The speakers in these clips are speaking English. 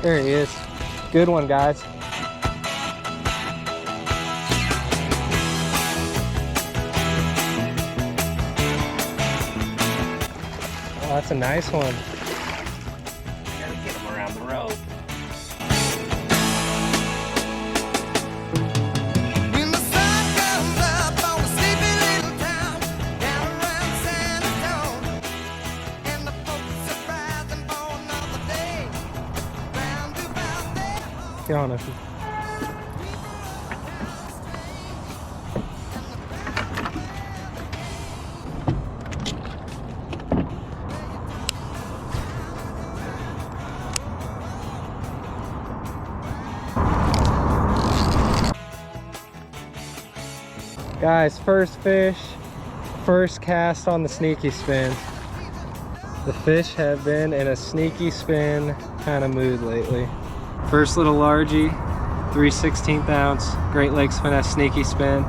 There he is. Good one, guys. Oh, that's a nice one. I gotta get him around the road. Get on it. Guys, first fish, first cast on the sneaky spin. The fish have been in a sneaky spin kind of mood lately. First little largie, 3/16 ounce, Great Lakes Finesse sneaky spin.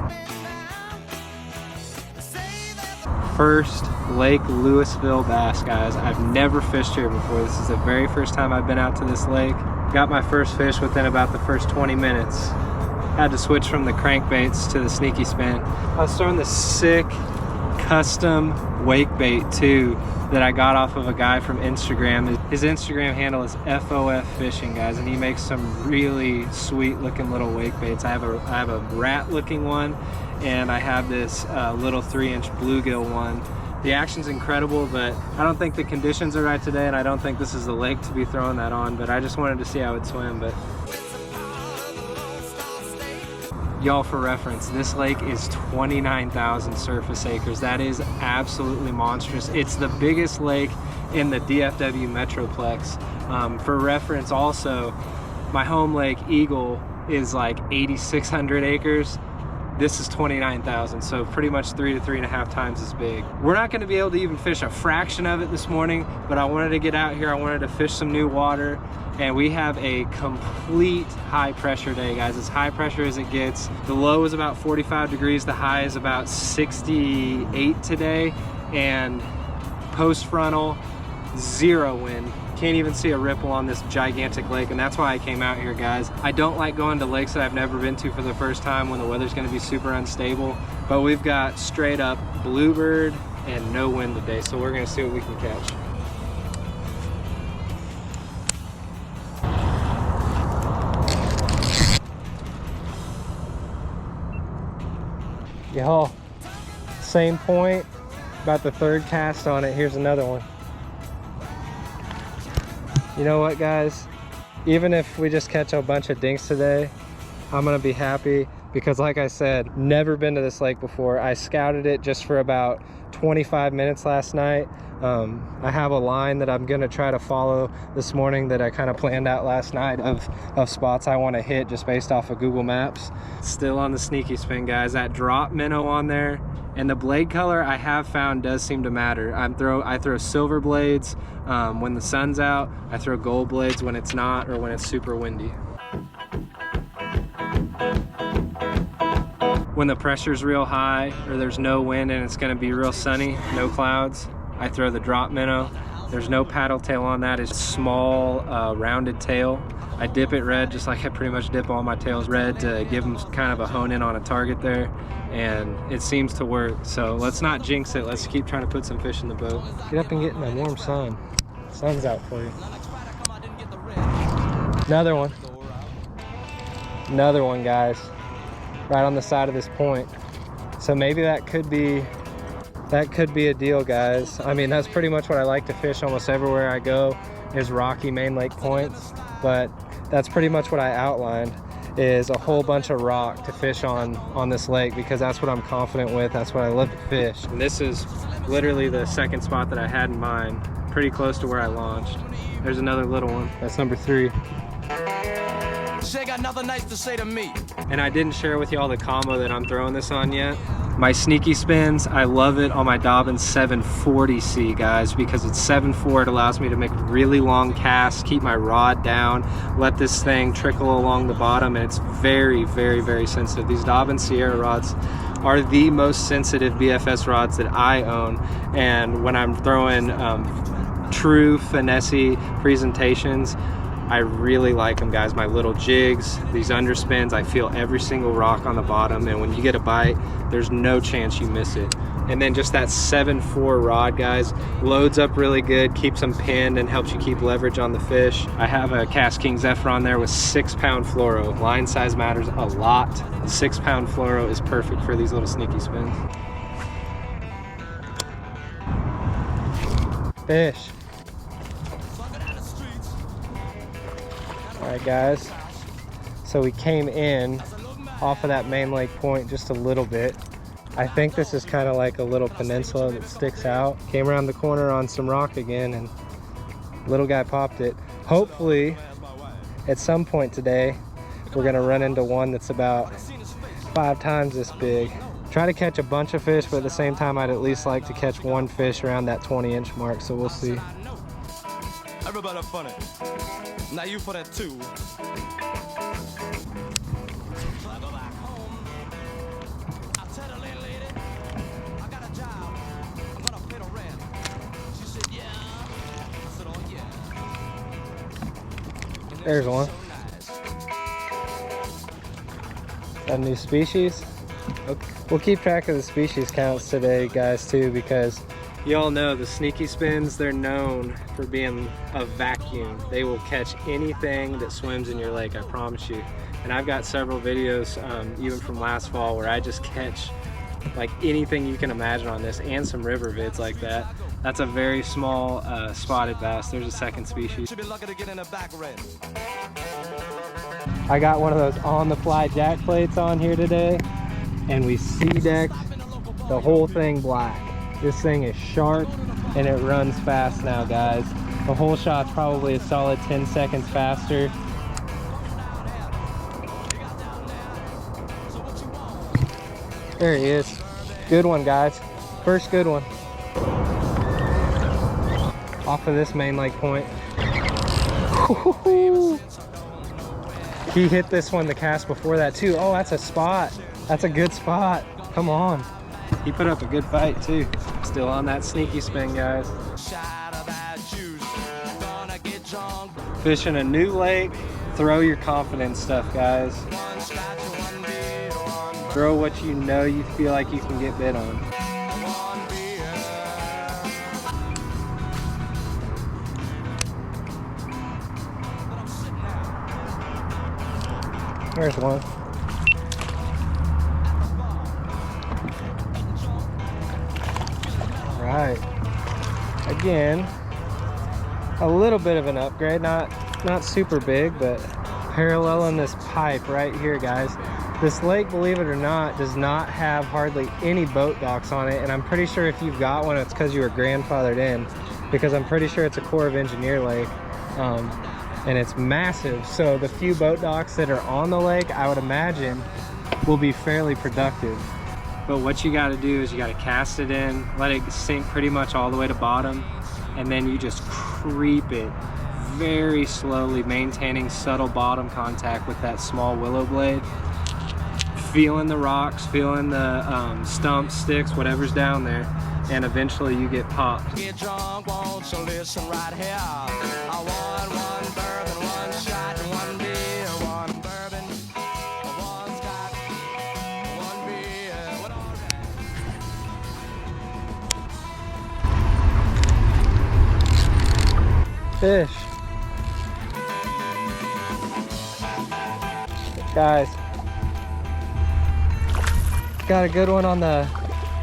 First Lake Louisville bass, guys. I've never fished here before. This is the very first time I've been out to this lake. Got my first fish within about the first 20 minutes. Had to switch from the crankbaits to the sneaky spin. I was throwing this sick custom wake bait too that I got off of a guy from Instagram. His Instagram handle is FOF Fishing, guys, and he makes some really sweet looking little wake baits. I have a rat looking one, and I have this little 3-inch bluegill one. The action's incredible, but I don't think the conditions are right today, and I don't think this is the lake to be throwing that on, but I just wanted to see how it swim. But y'all, for reference, this lake is 29,000 surface acres. That is absolutely monstrous. It's the biggest lake in the DFW Metroplex. For reference also, my home lake, Eagle, is like 8,600 acres. This is 29,000, so pretty much 3 to 3.5 times as big. We're not gonna be able to even fish a fraction of it this morning, but I wanted to get out here, I wanted to fish some new water, and we have a complete high pressure day, guys. As high pressure as it gets. The low is about 45 degrees, the high is about 68 today, and post frontal, 0 wind. Can't even see a ripple on this gigantic lake, and that's why I came out here, guys. I don't like going to lakes that I've never been to for the first time when the weather's gonna be super unstable, but we've got straight up bluebird and no wind today, so we're gonna see what we can catch. Y'all, same point, about the 3rd cast on it. Here's another one. You know what, guys? Even if we just catch a bunch of dinks today, I'm gonna be happy because, like I said, never been to this lake before. I scouted it just for about 25 minutes last night. I have a line that I'm gonna try to follow this morning that I kind of planned out last night of spots I want to hit just based off of Google Maps. Still on the sneaky spin, guys. That drop minnow on there, and the blade color I have found does seem to matter. I throw silver blades when the sun's out. I throw gold blades when it's not, or when it's super windy. When the pressure's real high or there's no wind and it's gonna be real sunny, no clouds, I throw the drop minnow. There's no paddle tail on that. It's small, rounded tail. I dip it red just like I pretty much dip all my tails red to give them kind of a hone in on a target there, and it seems to work. So let's not jinx it. Let's keep trying to put some fish in the boat. Get up and get in the warm sun. Sun's out for you. Another one. Another one, guys. Right on the side of this point. So maybe that could be a deal, guys. I mean, that's pretty much what I like to fish almost everywhere I go, is rocky main lake points. But that's pretty much what I outlined, is a whole bunch of rock to fish on this lake, because that's what I'm confident with. That's what I love to fish. And this is literally the 2nd spot that I had in mind, pretty close to where I launched. There's another little one. That's number 3. Shay got nothing nice to say to me. And I didn't share with y'all the combo that I'm throwing this on yet. My sneaky spins, I love it on my Dobbins 740C, guys, because it's 7.4. It allows me to make really long casts, keep my rod down, let this thing trickle along the bottom, and it's very, very, very sensitive. These Dobbins Sierra rods are the most sensitive BFS rods that I own, and when I'm throwing true finesse presentations, I really like them, guys. My little jigs, these underspins, I feel every single rock on the bottom, and when you get a bite, there's no chance you miss it. And then just that 7.4 rod, guys, loads up really good, keeps them pinned and helps you keep leverage on the fish. I have a Cast King Zephyr on there with 6-pound fluoro. Line size matters a lot. 6-pound fluoro is perfect for these little sneaky spins. Fish. All right, guys. So we came in off of that main lake point just a little bit. I think this is kind of like a little peninsula that sticks out. Came around the corner on some rock again and little guy popped it. Hopefully at some point today we're gonna run into one that's about 5 times this big. Try to catch a bunch of fish, but at the same time I'd at least like to catch one fish around that 20-inch mark, so we'll see. Everybody funny. Now you for that too. There's one. Got a new species. Okay. We'll keep track of the species counts today, guys, too, because you all know the sneaky spins, they're known for being a vacuum. They will catch anything that swims in your lake, I promise you. And I've got several videos, even from last fall, where I just catch like anything you can imagine on this, and some river vids like that. That's a very small spotted bass. There's a second species. I got one of those on-the-fly jack plates on here today, and we sea-decked the whole thing black. This thing is sharp and it runs fast now, guys. The whole shot's probably a solid 10 seconds faster. There he is. Good one, guys. First good one. Off of this main lake point. He hit this one the cast before that too. Oh, that's a spot. That's a good spot. Come on. He put up a good fight too. Still on that sneaky spin, guys. Fishing a new lake, throw your confidence stuff, guys. Throw what you know you feel like you can get bit on. There's one. Right. Again, a little bit of an upgrade, not super big, but paralleling this pipe right here, guys. This lake, believe it or not, does not have hardly any boat docks on it, and I'm pretty sure if you've got one, it's because you were grandfathered in, because I'm pretty sure it's a Corps of Engineer lake, and it's massive. So the few boat docks that are on the lake, I would imagine, will be fairly productive. But what you got to do is you got to cast it in, let it sink pretty much all the way to bottom, and then you just creep it very slowly, maintaining subtle bottom contact with that small willow blade. Feeling the rocks, feeling the stumps, sticks, whatever's down there, and eventually you get popped. Get drunk, won't you listen right here? I want one bourbon, one shot, one beer, one bourbon, one scotch, one beer. What all that? Fish. Guys, got a good one on the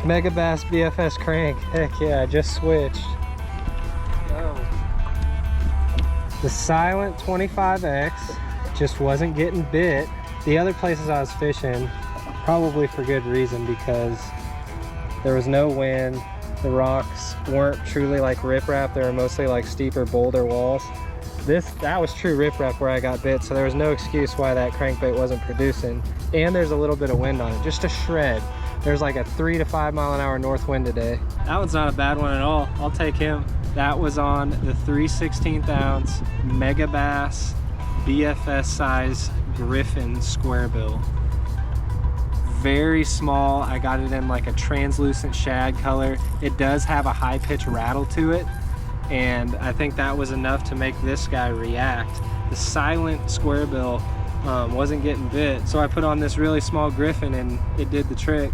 Mega Bass BFS crank. Heck yeah, I just switched. The silent 25X just wasn't getting bit. The other places I was fishing, probably for good reason, because there was no wind. The rocks weren't truly like riprap. They were mostly like steeper boulder walls. That was true riprap where I got bit, so there was no excuse why that crankbait wasn't producing. And there's a little bit of wind on it, just a shred. There's like a 3 to 5 mile an hour north wind today. That one's not a bad one at all. I'll take him. That was on the 3/16 ounce Mega Bass BFS size Griffin square bill. Very small. I got it in like a translucent shad color. It does have a high pitch rattle to it, and I think that was enough to make this guy react. the silent squarebill wasn't getting bit. So I put on this really small Griffin and it did the trick.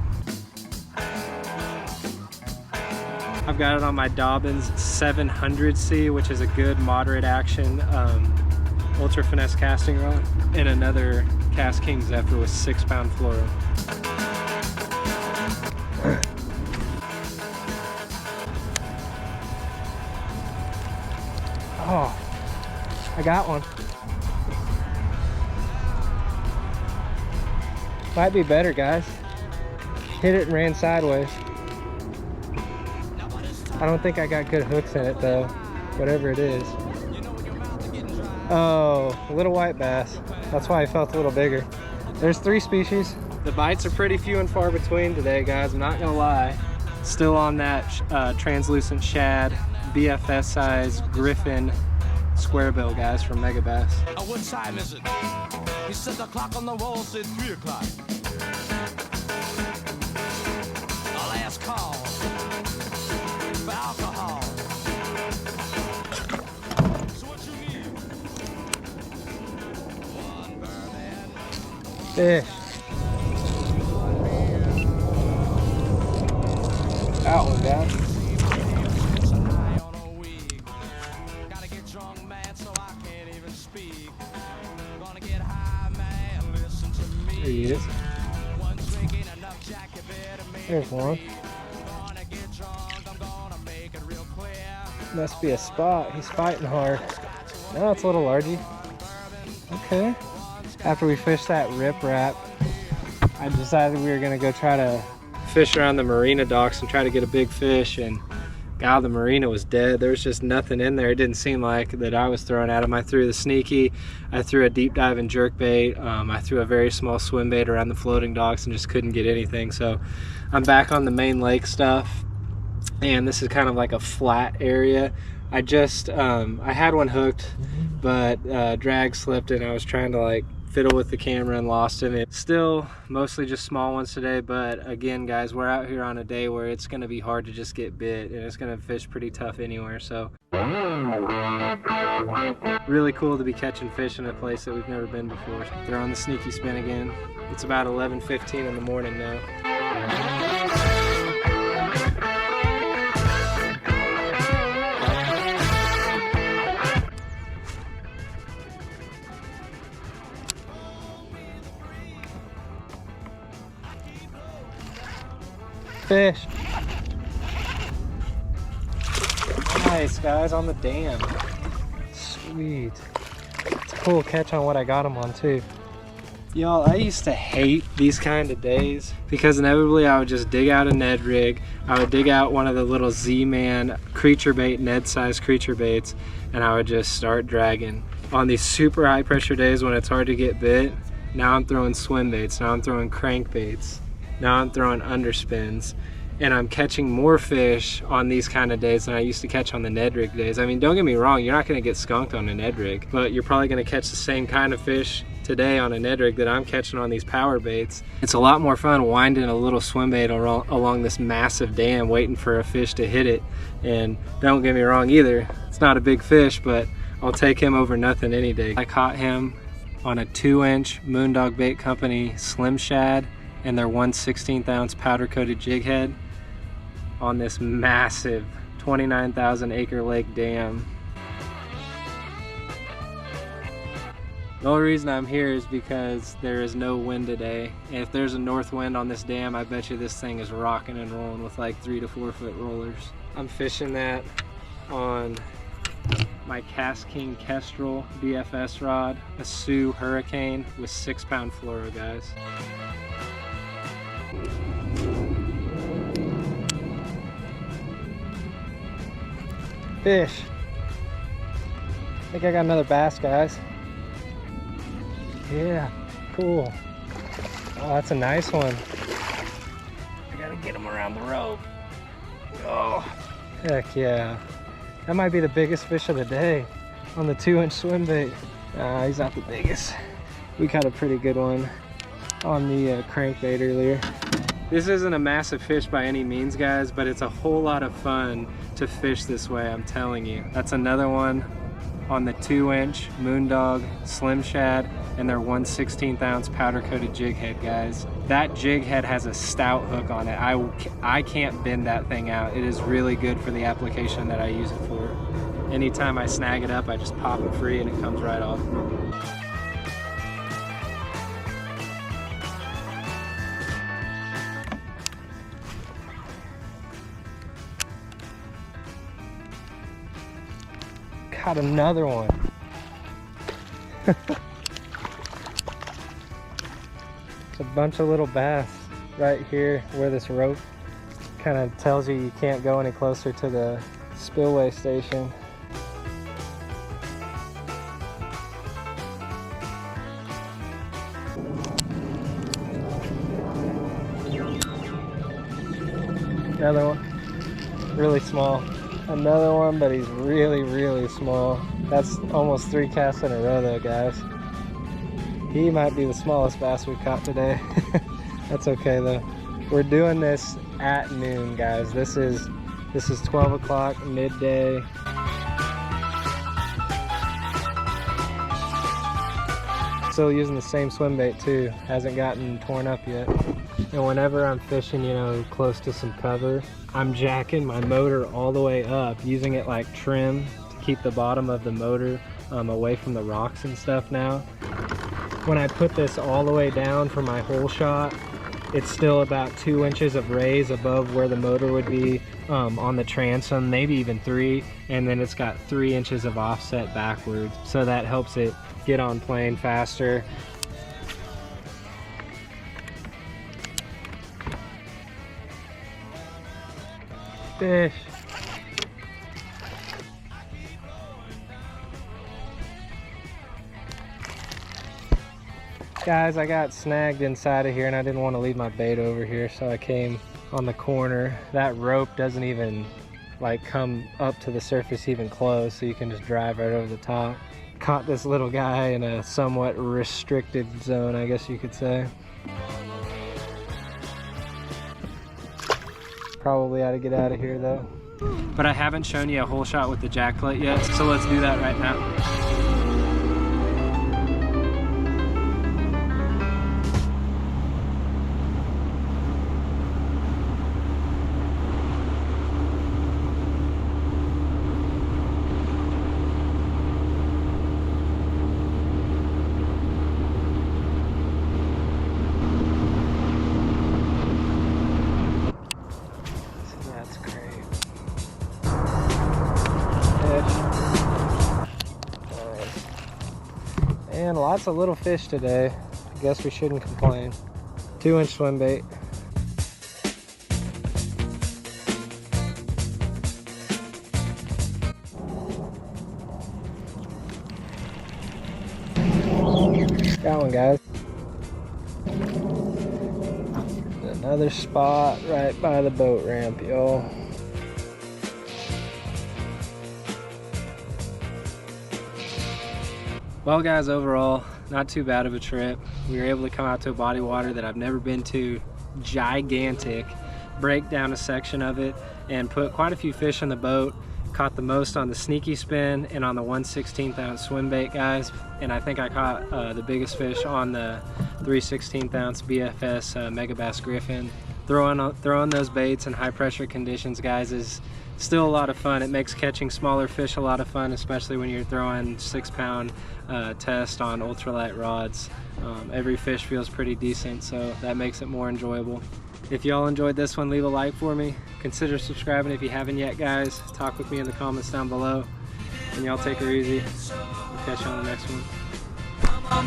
I've got it on my Dobbins 700C, which is a good moderate action ultra finesse casting rod, and another Cast King Zephyr with 6-pound fluoro. Oh, I got one. Might be better, guys. Hit it and ran sideways. I don't think I got good hooks in it though, whatever it is. Oh, little white bass. That's why I felt a little bigger. There's 3 species. The bites are pretty few and far between today, guys. I'm not gonna lie. Still on that translucent shad, BFS size Griffin squarebill, guys, from Mega Bass. What time is it? He said the clock on the wall said 3 o'clock. A last call for alcohol. So what you need? One bourbon. Fish. That one, guys. There he is. There's one. Must be a spot. He's fighting hard. No, it's a little largy. Okay. After we fished that riprap, I decided we were gonna go try to fish around the marina docks and try to get a big fish, and God, the marina was dead. There was just nothing in there. It didn't seem like that I was throwing at him. I threw the sneaky, I threw a deep dive and jerk bait, I threw a very small swim bait around the floating docks and just couldn't get anything. So I'm back on the main lake stuff, and this is kind of like a flat area. I just, I had one hooked, but drag slipped and I was trying to like fiddle with the camera and lost in it. Still mostly just small ones today, but again, guys, we're out here on a day where it's going to be hard to just get bit, and it's going to fish pretty tough anywhere. So really cool to be catching fish in a place that we've never been before. They're on the sneaky spin again. It's about 11:15 in the morning now. Fish. Nice, guys, on the dam. Sweet. It's a cool catch on what I got him on too. Y'all, I used to hate these kind of days because inevitably I would just dig out a Ned rig. I would dig out one of the little Z-Man creature bait, Ned size creature baits, and I would just start dragging. On these super high pressure days when it's hard to get bit, now I'm throwing swim baits, now I'm throwing crankbaits. Now I'm throwing underspins, and I'm catching more fish on these kind of days than I used to catch on the Ned rig days. I mean, don't get me wrong, you're not gonna get skunked on a Ned rig, but you're probably gonna catch the same kind of fish today on a Ned rig that I'm catching on these power baits. It's a lot more fun winding a little swim bait along this massive dam waiting for a fish to hit it. And don't get me wrong either, it's not a big fish, but I'll take him over nothing any day. I caught him on a 2-inch Moondog Bait Company Slim Shad and their 1/16 ounce powder coated jig head on this massive 29,000 acre lake dam. The only reason I'm here is because there is no wind today. And if there's a north wind on this dam, I bet you this thing is rocking and rolling with like 3 to 4 foot rollers. I'm fishing that on my Cast King Kestrel BFS rod, a Sioux Hurricane with 6-pound fluoro, guys. Fish. I think I got another bass, guys. Yeah, cool. Oh, that's a nice one. I gotta get him around the rope. Oh, heck yeah. That might be the biggest fish of the day on the 2-inch swim bait. He's not the biggest. We caught a pretty good one on the crankbait earlier. This isn't a massive fish by any means, guys, but it's a whole lot of fun to fish this way, I'm telling you. That's another one on the 2-inch Moondog Slim Shad and their 1/16 ounce powder coated jig head, guys. That jig head has a stout hook on it. I can't bend that thing out. It is really good for the application that I use it for. Anytime I snag it up, I just pop it free and it comes right off. Got another one. It's a bunch of little bass right here where this rope kind of tells you you can't go any closer to the spillway station. Another one, really small. Another one, but he's really, really small. That's almost 3 casts in a row though, guys. He might be the smallest bass we've caught today. That's okay though. We're doing this at noon, guys. This is 12 o'clock, midday. Still using the same swim bait too. Hasn't gotten torn up yet. And whenever I'm fishing, you know, close to some cover, I'm jacking my motor all the way up, using it like trim to keep the bottom of the motor away from the rocks and stuff now. When I put this all the way down for my hole shot, it's still about 2 inches of raise above where the motor would be on the transom, maybe even 3, and then it's got 3 inches of offset backwards, so that helps it get on plane faster. Fish. Guys, I got snagged inside of here and I didn't want to leave my bait over here, so I came on the corner. That rope doesn't even like come up to the surface even close, so you can just drive right over the top. Caught this little guy in a somewhat restricted zone, I guess you could say. Probably ought to get out of here though. But I haven't shown you a hole shot with the jack plate yet, so let's do that right now. And lots of little fish today. I guess we shouldn't complain. 2-inch swim bait. Got one, guys. Another spot right by the boat ramp, y'all. Well guys, overall, not too bad of a trip. We were able to come out to a body of water that I've never been to, gigantic, break down a section of it, and put quite a few fish in the boat. Caught the most on the sneaky spin and on the 1/16 ounce swim bait, guys. And I think I caught the biggest fish on the 3/16 ounce BFS Megabass Griffin. Throwing those baits in high pressure conditions, guys, is still a lot of fun. It makes catching smaller fish a lot of fun, especially when you're throwing 6-pound test on ultralight rods. Every fish feels pretty decent, so that makes it more enjoyable. If y'all enjoyed this one, leave a like for me. Consider subscribing if you haven't yet, guys. Talk with me in the comments down below. And y'all take her easy. We'll catch you on the next one. Come on,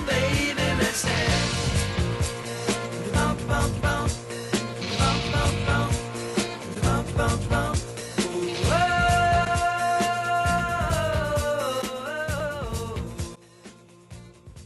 baby, let's dance.